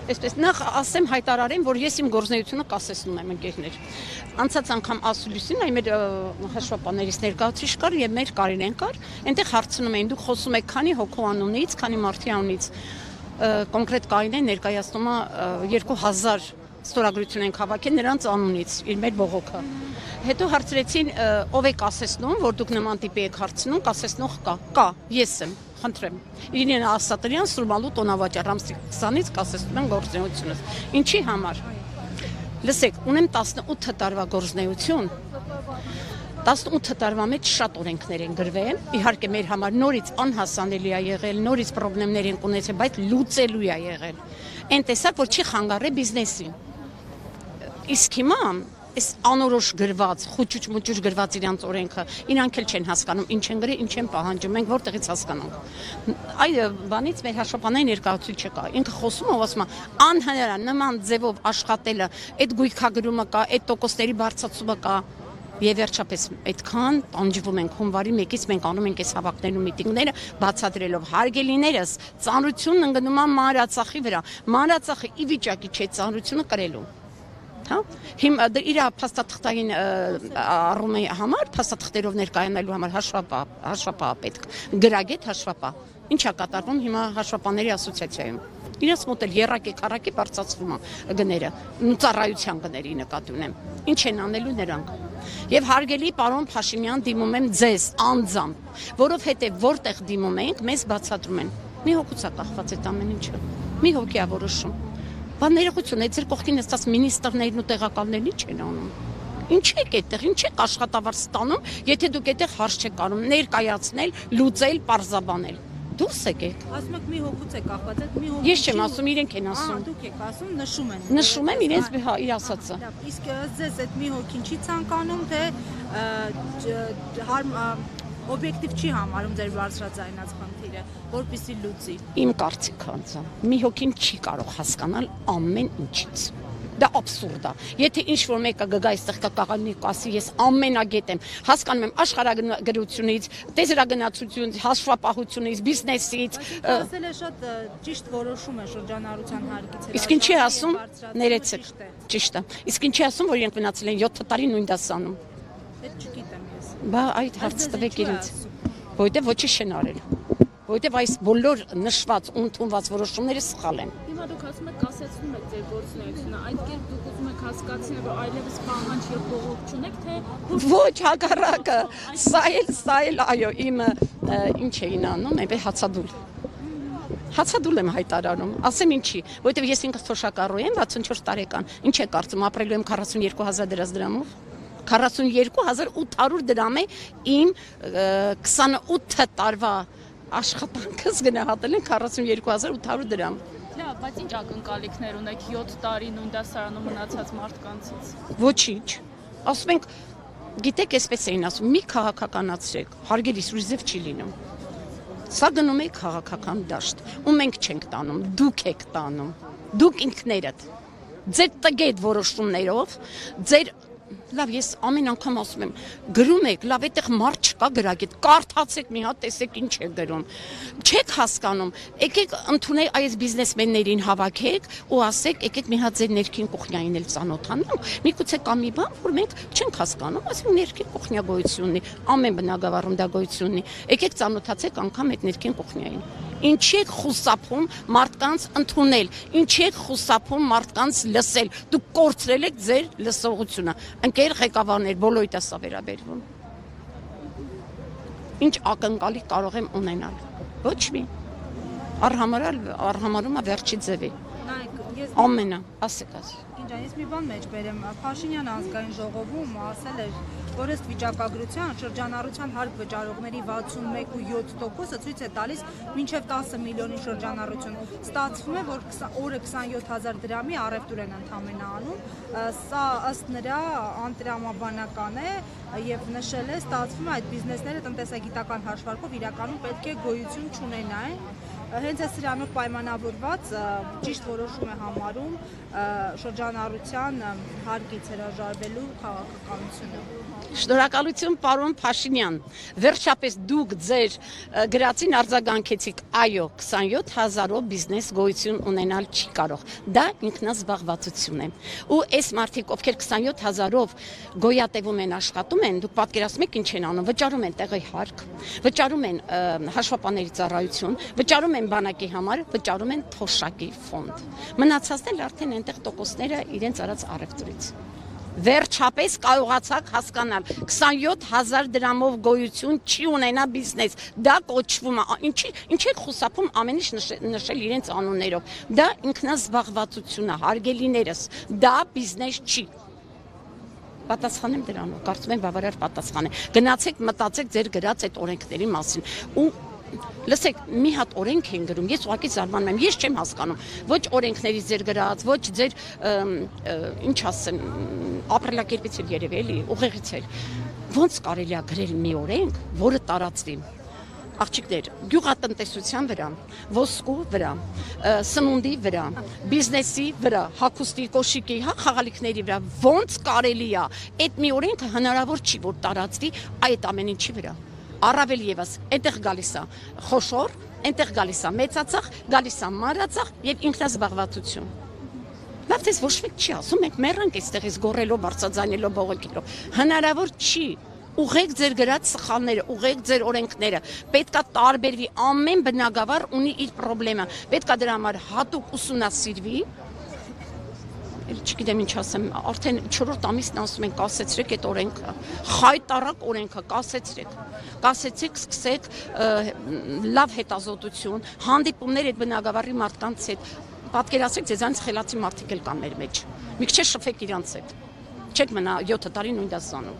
Այսպես նախ ասեմ հայտարարեմ, որ ես իմ գործունեությունը կասեցնում եմ ընկերներ։ Անցած անգամ ասուլիսին այ մեր հաշվապաներից ներկայացուցիչ կար եւ մեր Կարինեն կար, այնտեղ հարցնում էին, դուք խոսում եք քանի հոգու անունից, քանի մարդի անունից։ Կոնկրետ Կարինեն ներկայացնում է 2000 ստորագրություն ենք հավաքել նրանց անունից, իր մեր բողոքը։ Հետո հարցրեցին, ով է կասեցնում, որ դուք նման տիպի եք հարցնում, կասեցնող կա, ես եմ։ Խնդրեմ։ Իրինա Ասատրյան Սուրմալու տոնավաճառ ամսի 20-ից կասեցնում եմ գործունեությունս։ Ինչի համար։ Լսեք, ունեմ 18 տարվա գործունեություն։ 18 տարվա մեջ շատ օրենքներ են գրվել։ Իհարկե մեր համար նորից անհասանելի է եղել, նորից խնդիրներ են ունեցել, բայց լուծելու է եղել։ Այն տեսակ, որ չի խանգարել բիզնեսին։ Իսկ հիմա այս անորոշ գրված, խուճուճ-մուճուճ գրված իրանց օրենքը, իրանք էլ չեն հասկանում, ինչ են գրել, ինչ են պահանջում, մենք որտեղից հասկանանք։ Այդ բանից մեր հաշվապանային ներկայացուցիչը կա, ինքը խոսում է, ասում է, անհնար է նման ձևով աշխատելը, այդ գույքագրումը կա, այդ տոկոսների բարձրացումը կա։ Եվ վերջապես այդքան տանջվում ենք հունվարի 1-ից մենք անում ենք այս հավաքներն ու միտինգները բացատրելով հարգելիներս ծանրությունն ընկնում է Մանրածախի վրա։ Մանրածախը ի վիճակի չէ ծանրությունը կրելու։ Հա հիմա իր փաստաթղթային առումի համար փաստաթղթերով ներկայանալու համար հաշվապահ պետք գրագետ հաշվապահ ինչա կատարվում հիմա հաշվապահների ասոցիացիայում իրենց մոտ էլ երակի քառակի բարձրացվում է գները ծառայության գների նկատի ունեմ ինչ են անելու նրանք եւ հարգելի պարոն Փաշինյան դիմում եմ ձեզ անձամբ որովհետեւ որտեղ դիմում ենք մեզ բացատրում են մի հոգուց է կախված այդ ամեն ինչը մի հոգի է որոշում Բաներողություն է, ձեր կողքին նստած մինիստրներն ու տեղակալներն ինչ են անում։ Ինչ եք այդտեղ, ինչ եք աշխատավարձ ստանում, եթե դուք այդտեղ հարց չեք անում, ներկայացնել, լուծել, պարզաբանել։ Դուրս եկեք։ Ասում եք մի հոգուց է կախված, այդ մի հոգու։ Ես չեմ ասում, իրենք են ասում։ Դուք եք ասում, նշում են։ Նշում եմ իրենց իր ասածը։ Իսկ ձեզ այդ մի հոգին չի ցանկանում, թե օբյեկտիվ չի համարում ձեր բարձրաձայնած խնդիրը, որպեսզի լուծի։ Իմ կարծիքը անձամբ, մի հոգին չի կարող հասկանալ ամեն ինչից։ Դա աբսուրդ է։ Եթե ինչ-որ մեկը գգա այստեղ կկաղանի կասի, ես ամենագետ եմ, հասկանում եմ աշխարհագրությունից, տեսարագնացությունից, հաշվապահությունից, բիզնեսից։ Ասել է շատ ճիշտ որոշում է շրջանառության հարկից։ Իսկ ինչի ասում, ներեցեք, ճիշտ է։ Իսկ ինչի ասում, որ իրենք մնացել են 7 տարի նույն դասանում։ Այդ չգիտեմ ես։ Բա այդ հարցը տվեք իրենց։ Որտեւ ոչինչ չեն արել։ Որտեւ այս բոլոր նշված ու ընդունված որոշումները սխալ են։ Հիմա դուք ասում եք կասեցնում եք ձեր գործունեությունը, այդ կերպ դուք ուզում եք հասկացնել, որ այլևս պահանջ եւ բողոք չունեք, թե Ոչ, հակառակը, սա էլ այո, իմը ինչ էին անում, այնպես հացադուլ։ Հացադուլ եմ հայտարարում, ասեմ ինչի, որովհետեւ ես ինքս թոշակառու եմ 64 տարեկան։ Ինչ է կարծում, ապրելու եմ 42000 դրամով։ 42800 դրամ է իմ 28 տարվա աշխատանքս գնահատել են 42800 դրամ։ Լավ, բայց ինչ ակնկալիքներ ունեք 7 տարի նույն դասարանում մնացած մարդկանցից։ Ոչինչ։ Ասում ենք, գիտեք, այսպես էին ասում, մի քաղաքականացրեք, հարգելիս ուրիշ չի լինում։ Սա գնում է քաղաքական դաշտ, ու մենք չենք տանում, դուք եք տանում։ Դուք ինքներդ ձեր տգետ որոշումներով, ձեր Լավ, ես ամեն անգամ ասում եմ, գրում եք, լավ, այդտեղ մարդ չկա գրագետ, կարդացեք մի հատ, տեսեք ինչ է գրում։ Չեք հասկանում, եկեք ընդունեք այս բիզնեսմեններին հավաքեք ու ասեք, եկեք մի հատ ձեր ներքին կուխնյային էլ ծանոթանանք։ Միգուցե կա մի բան, որ մենք չենք հասկանում, ասենք ներքին կուխնյա գոյություն ունի, ամեն բնակավարում դա գոյություն ունի։ Եկեք ծանոթացեք անգամ այդ ներքին կուխնյային։ Ինչի եք խուսափում մարդկանց ընդունել, ինչի եք խուսափում մարդկանց լսել, դուք կորցրել եք ձեր լսողությունը, ընկեր ղեկավարներ, բոլորիդ է սա վերաբերվում։ Ինչ ակնկալիք կարող եմ ունենալ, ոչ մի, արհամարում է վերջի ձևի, ամենը, ասեք ասեք։ Ինջան, ես մի բան մեջ բերեմ, Փաշինյան ազգային ժողովում ասել էր, որ ըստ վիճակագրության շրջանառության հարկ վճարողների 61.7%-ը ցույց է տալիս մինչև 10 միլիոնի շրջանառություն։ Ստացվում է, որ օրը 27000 դրամի առևտուր են ընդամենը անում։ Սա ըստ նրա անտրամաբանական է եւ նշել է, ստացվում է այդ բիզնեսները տնտեսագիտական հաշվարկով իրականում պետք է գոյություն չունենային։ Հենց է սրանով պայմանավորված ճիշտ որոշում է համարում շրջանառության հարկից հրաժարվելու քաղաքականությունը։ Շնորհակալություն պարոն Փաշինյան։ Վերջապես դուք ձեր գրածին արձագանքեցիք, այո, 27,000-ով բիզնես գոյություն ունենալ չի կարող։ Դա ինքնազբաղվածություն է։ Ու այս մարդիկ, ովքեր 27,000-ով գոյատևում են, աշխատում են, դուք պատկերացնում եք ինչ են անում, վճարում են տեղի հարկ, վճարում են հաշվապանների ծառայություն, վճարում են բանակի համար, վճարում են թոշակի ֆոնդ։ Մնացածն էլ արդեն այնտեղ տոկոսները իրենց արած առևտրից։ Վերջապես կարողացաք հասկանալ 27,000 դրամով գոյություն չի ունենա բիզնես, դա կոչվում է, ինչ եք խուսափում ամեն ինչ նշել իրենց անուններով, դա ինքնազբաղվածություն է, հարգելիներս, դա բիզնես չի։ Պատասխանեմ դրանով, կարծում եմ բավարար պատասխան է, գնացեք մտածեք ձեր գրած այդ օրենքների մասին ու լսեք, մի հատ օրենք են գրում, ես ուղղակի զարմանում եմ, ես չեմ հասկանում, ոչ օրենքներից ձեր գրած, ոչ ձեր, ինչ ասեմ, ապրելակերպից էլ երևի էլի, ուղեղից էլ, ոնց կարելի է գրել մի օրենք, որը տարածվի, աղջիկներ, գյուղատնտեսության վրա, ոսկու վրա, սնունդի վրա, բիզնեսի վրա, հագուստի, կոշիկի, խաղալիքների վրա, ոնց կարելի է, այդ մի օրենքը հնարավոր չի, որ տարածվի այդ ամեն ինչի վրա։ Առավել եւս, այնտեղ գալիս է խոշոր, այնտեղ գալիս է մեծածախ, գալիս է մանրածախ եւ ինքնազբաղվածություն։ Լավ դες ոչ մեկ չի ասում, մենք մեռանք այստեղից գոռելով, բարձրաձայնելով, բողոքելով։ Հնարավոր չի։ Ուղղեք ձեր գրած սխալները, ուղղեք ձեր օրենքները։ Պետքա տարբերվի, ամեն բնակավար ունի իր խնդրեմը։ Պետքա դրա համար հատուկ ուսումնասիրվի։ Չգիտեմ ինչ ասեմ, արդեն 4-րդ ամիսն ասում են կասեցրեք այդ օրենքը, խայտարակ օրենքը կասեցեք, սկսեք լավ հետազոտություն, հանդիպումներ այդ բնակավարի մարդկանց հետ, պատկերացրեք ձեզանից խելացի մարդիկ էլ կան մեր մեջ, մի քիչ շփվեք իրանց հետ, չեք մնա 7 տարի նույն դասանում։